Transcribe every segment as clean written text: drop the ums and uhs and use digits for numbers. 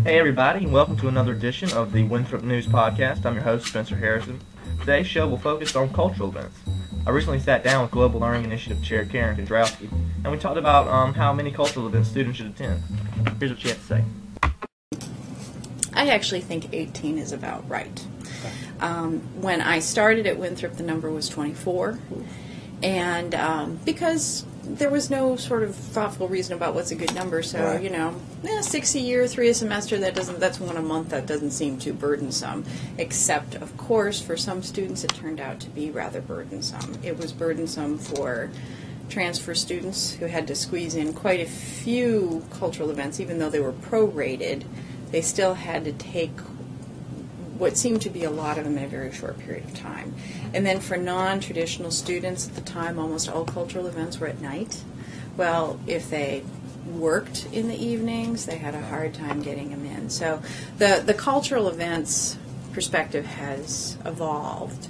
Hey everybody, and welcome to another edition of the Winthrop News Podcast. I'm your host, Spencer Harrison. Today's show will focus on cultural events. I recently sat down with Global Learning Initiative Chair Karen Kondrowski, and we talked about how many cultural events students should attend. Here's what she had to say. I actually think 18 is about right. When I started at Winthrop, the number was 24, and because there was no sort of thoughtful reason about what's a good number, so right. 6 a year, 3 a semester. That's 1 a month. That doesn't seem too burdensome. Except, of course, for some students, it turned out to be rather burdensome. It was burdensome for transfer students who had to squeeze in quite a few cultural events, even though they were prorated. They still had to take what seemed to be a lot of them in a very short period of time. And then for non-traditional students at the time, almost all cultural events were at night. Well, if they worked in the evenings, they had a hard time getting them in. So the cultural events perspective has evolved.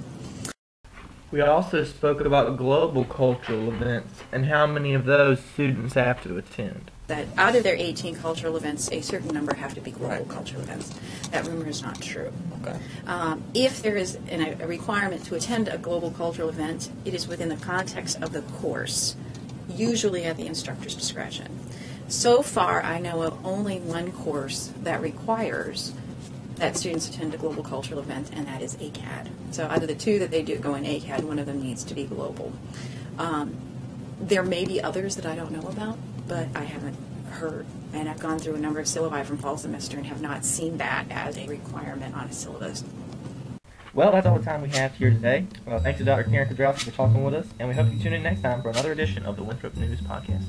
We also spoke about global cultural events and how many of those students have to attend. That out of their 18 cultural events, a certain number have to be global cultural events. That rumor is not true. Okay. If there is a requirement to attend a global cultural event, it is within the context of the course, usually at the instructor's discretion. So far, I know of only one course that requires that students attend a global cultural event, and that is ACAD. So out of the two that they do go in ACAD, one of them needs to be global. There may be others that I don't know about, but I haven't heard. And I've gone through a number of syllabi from fall semester and have not seen that as a requirement on a syllabus. Well, that's all the time we have here today. Thanks to Dr. Karen Kondrowski for talking with us, and we hope you tune in next time for another edition of the Winthrop News Podcast.